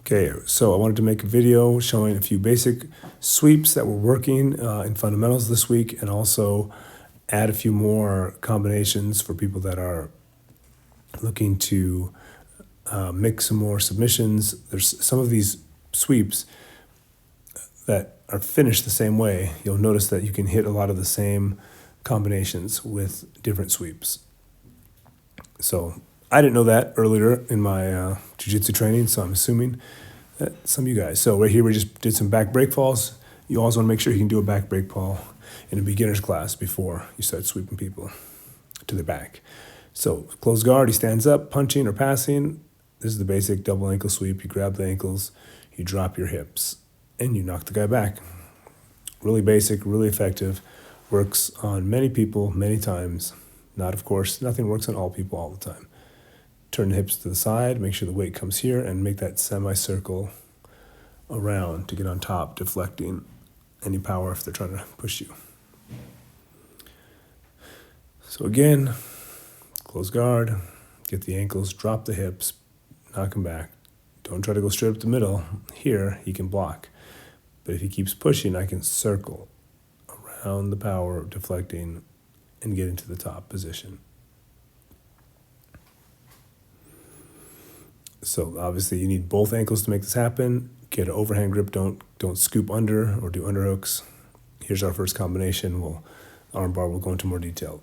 Okay, so I wanted to make a video showing a few basic sweeps that were working in fundamentals this week, and also add a few more combinations for people that are looking to mix some more submissions. There's some of these sweeps that are finished the same way. You'll notice that you can hit a lot of the same combinations with different sweeps. So I didn't know that earlier in my jiu-jitsu training, so I'm assuming that some of you guys. So right here we just did some back break falls. You always want to make sure you can do a back break fall in a beginner's class before you start sweeping people to the back. So closed guard, he stands up, punching or passing. This is the basic double ankle sweep. You grab the ankles, you drop your hips, and you knock the guy back. Really basic, really effective. Works on many people, many times. Not, of course, nothing works on all people all the time. Turn the hips to the side, make sure the weight comes here, and make that semicircle around to get on top, deflecting any power if they're trying to push you. So again, close guard, get the ankles, drop the hips, knock him back. Don't try to go straight up the middle. Here, he can block. But if he keeps pushing, I can circle around the power, deflecting, and get into the top position. So obviously you need both ankles to make this happen. Get an overhand grip, don't scoop under or do underhooks. Here's our first combination. Armbar will go into more detail.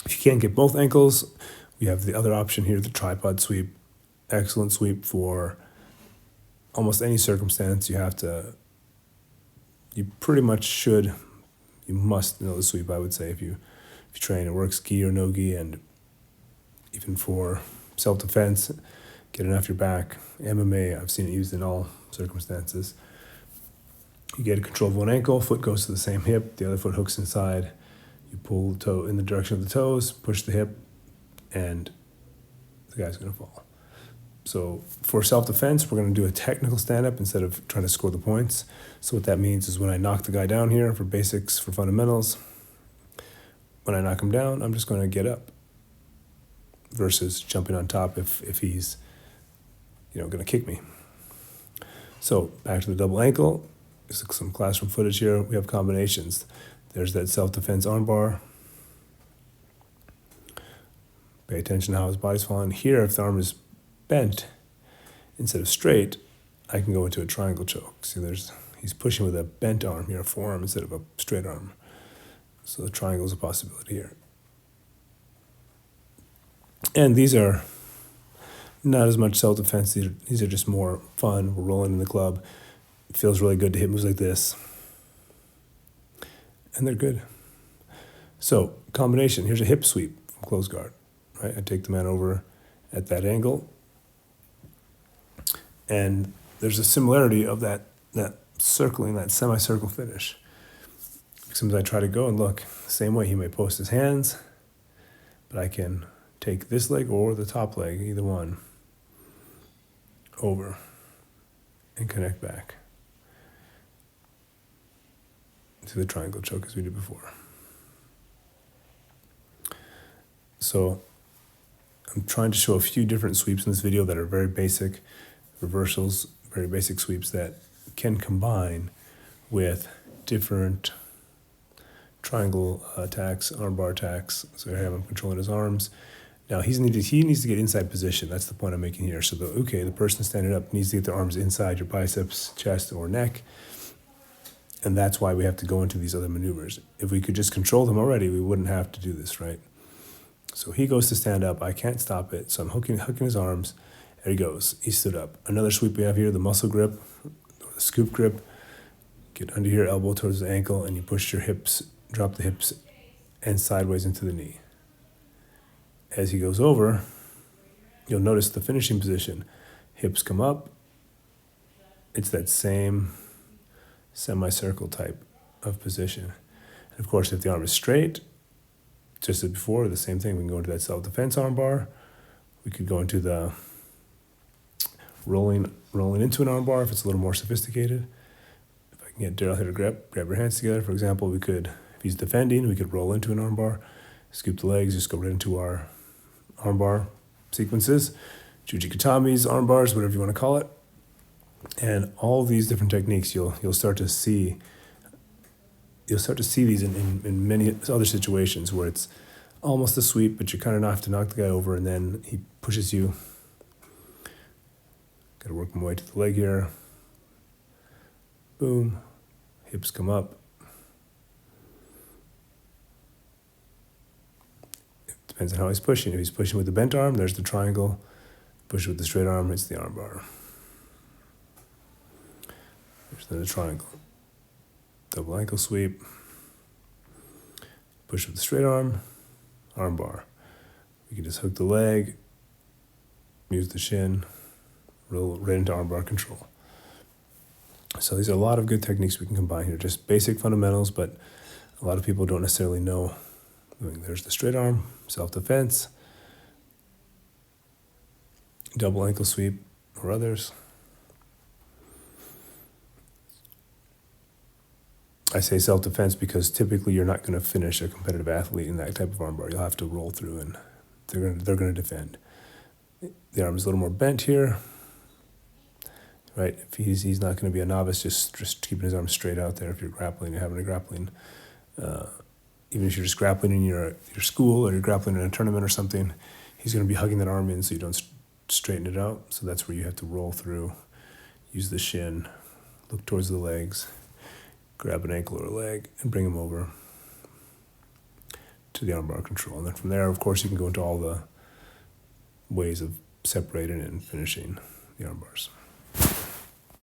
If you can't get both ankles, we have the other option here, the tripod sweep. Excellent sweep for almost any circumstance. You pretty much should, you must know the sweep, I would say, if you train. It works gi or no gi, and even for self-defense, getting off your back. MMA, I've seen it used in all circumstances. You get a control of one ankle, foot goes to the same hip, the other foot hooks inside. You pull the toe in the direction of the toes, push the hip, and the guy's going to fall. So for self-defense, we're going to do a technical stand-up instead of trying to score the points. So what that means is when I knock the guy down here for basics, for fundamentals, when I knock him down, I'm just going to get up versus jumping on top if he's going to kick me. So back to the double ankle. There's some classroom footage here. We have combinations. There's that self-defense armbar. Pay attention to how his body's falling. Here, if the arm is bent instead of straight, I can go into a triangle choke. See, he's pushing with a bent arm here, a forearm instead of a straight arm. So the triangle is a possibility here. And these are not as much self-defense. These are just more fun. We're rolling in the club. It feels really good to hit moves like this. And they're good. So combination, here's a hip sweep from closed guard. Right? I take the man over at that angle. And there's a similarity of that circling, that semicircle finish. Sometimes I try to go and look the same way. He may post his hands, but I can take this leg or the top leg, either one, over and connect back to the triangle choke as we did before. So I'm trying to show a few different sweeps in this video that are very basic reversals, very basic sweeps that can combine with different triangle attacks, armbar attacks. So I have him controlling his arms. Now he needs to get inside position. That's the point I'm making here. So the person standing up needs to get their arms inside your biceps, chest, or neck. And that's why we have to go into these other maneuvers. If we could just control them already, we wouldn't have to do this, right? So he goes to stand up. I can't stop it. So I'm hooking his arms. There he goes. He stood up. Another sweep we have here, the muscle grip, or the scoop grip. Get under your elbow towards the ankle, and you push your hips, drop the hips, and sideways into the knee. As he goes over, you'll notice the finishing position. Hips come up. It's that same semicircle type of position. And of course, if the arm is straight, just as before, the same thing. We can go into that self-defense armbar. We could go into the rolling into an armbar if it's a little more sophisticated. If I can get Daryl here to grab your hands together, for example, if he's defending, we could roll into an armbar, scoop the legs, just go right into our armbar sequences, Jujikatamis, arm bars, whatever you want to call it. And all these different techniques, you'll start to see these in many other situations where it's almost a sweep, but you kind of have to knock the guy over, and then he pushes you. Got to work my way to the leg here. Boom, hips come up. It depends on how he's pushing. If he's pushing with the bent arm, there's the triangle. Push with the straight arm, it's the armbar. There's the triangle. Double ankle sweep. Push with the straight arm, armbar. You can just hook the leg, use the shin, roll right into armbar control. So these are a lot of good techniques we can combine here. Just basic fundamentals, but a lot of people don't necessarily know. There's the straight arm, self-defense, double ankle sweep, or others. I say self-defense because typically you're not going to finish a competitive athlete in that type of armbar. You'll have to roll through, and they're going to defend. The arm is a little more bent here, right? If he's not going to be a novice, just keeping his arm straight out there. If you're grappling, you're having a grappling, even if you're just grappling in your school or you're grappling in a tournament or something, he's going to be hugging that arm in so you don't straighten it out. So that's where you have to roll through, use the shin, look towards the legs, grab an ankle or a leg, and bring him over to the armbar control. And then from there, of course, you can go into all the ways of separating and finishing the armbars.